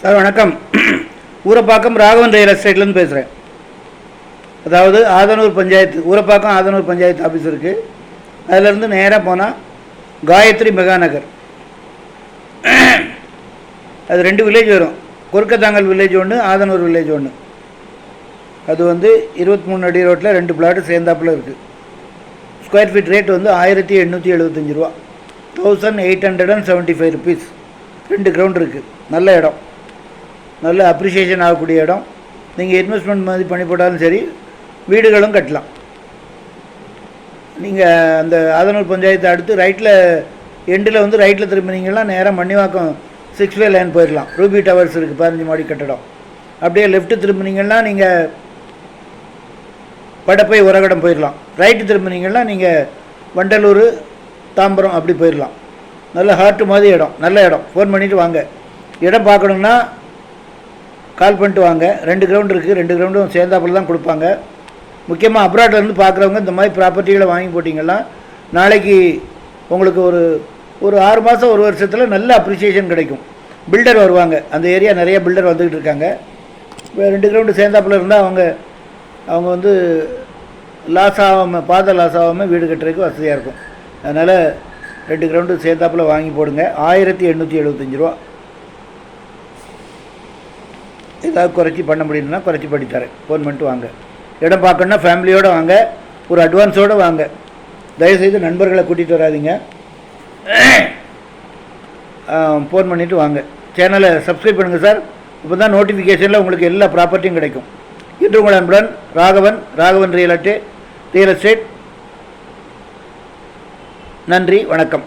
Sir வணக்கம். Urapakkam Raghavan real எஸ்டேட்லேருந்து பேசுகிறேன். அதாவது ஆதனூர் பஞ்சாயத்து, ஊரப்பாக்கம் ஆதனூர் பஞ்சாயத்து ஆஃபீஸ் இருக்குது. அதிலேருந்து நேராக போனால் காயத்ரி மெகாநகர், அது 2 வில்லேஜ் வரும். கொருக்கத்தாங்கல் வில்லேஜ் ஒன்று, ஆதனூர் வில்லேஜ் ஒன்று. அது 23 அடி ரோட்டில் 2 பிளாட்டு சேர்ந்தாப்பில் இருக்குது. ஸ்கொயர் ஃபீட் ரேட் 1875 ரூபா, 1875 ருபீஸ். 2 கிரவுண்ட் இருக்குது. நல்ல இடம், நல்ல அப்ரிஷியேஷன் ஆகக்கூடிய இடம். நீங்கள் இன்வெஸ்ட்மெண்ட் மாதிரி பண்ணி போட்டாலும் சரி, வீடுகளும் கட்டலாம். நீங்கள் அந்த ஆதனூர் பஞ்சாயத்து அடுத்து ரைட்டில் எண்டில் ரைட்டில் திரும்பினீங்கன்னா நேராக மணிவாக்கம் 6 வே லைன் போயிடலாம். ரூபி டவர்ஸ் இருக்குது, 15 மாடி கட்டடம். அப்படியே லெஃப்ட்டு திரும்பினீங்கன்னா நீங்கள் படப்பை உரகடம் போயிடலாம். ரைட்டு திரும்பினீங்கன்னா நீங்கள் வண்டலூர் தாம்பரம் அப்படி போயிடலாம். நல்ல ஹார்ட்டு மாதிரி இடம், நல்ல இடம். ஃபோன் பண்ணிவிட்டு வாங்க. இடம் பார்க்கணுன்னா கால் பண்ணிட்டு வாங்க. 2 கிரவுண்ட் இருக்குது. 2 கிரவுண்டும் சேர்ந்தாப்பில் தான் கொடுப்பாங்க. முக்கியமாக அப்ராட்லேருந்து பார்க்குறவங்க இந்த மாதிரி ப்ராப்பர்ட்டிகளை வாங்கி போட்டிங்கன்னா நாளைக்கு உங்களுக்கு ஒரு 6 மாதம் 1 வருஷத்தில் நல்ல அப்ரிசியேஷன் கிடைக்கும். பில்டர் வருவாங்க. அந்த ஏரியா நிறைய பில்டர் வந்துக்கிட்டு இருக்காங்க. இப்போ 2 கிரவுண்டு சேர்ந்தாப்பில் இருந்தால் அவங்க லாஸ் ஆகாமல், லாஸ் ஆகாமல் வீடு கட்டுறதுக்கு வசதியாக இருக்கும். அதனால் 2 கிரவுண்டு சேர்ந்தாப்பில் வாங்கி போடுங்க. 1875 ரூபா. ஏதாவது குறைச்சி பண்ண முடியும்னா குறைச்சி பண்ணித்தரேன். ஃபோன் பண்ணிட்டு வாங்க. இடம் பார்க்கணுன்னா ஃபேமிலியோடு வாங்க, ஒரு அட்வான்ஸோடு வாங்க. தயவுசெய்து நண்பர்களை கூட்டிகிட்டு வராதிங்க. ஃபோன் பண்ணிவிட்டு வாங்க. சேனலை சப்ஸ்கிரைப் பண்ணுங்கள் சார். இப்போ தான் நோட்டிஃபிகேஷனில் உங்களுக்கு எல்லா ப்ராப்பர்ட்டியும் கிடைக்கும். இன்று உங்கள் அன்புடன் ராகவன் ரியல் எஸ்டேட். நன்றி, வணக்கம்.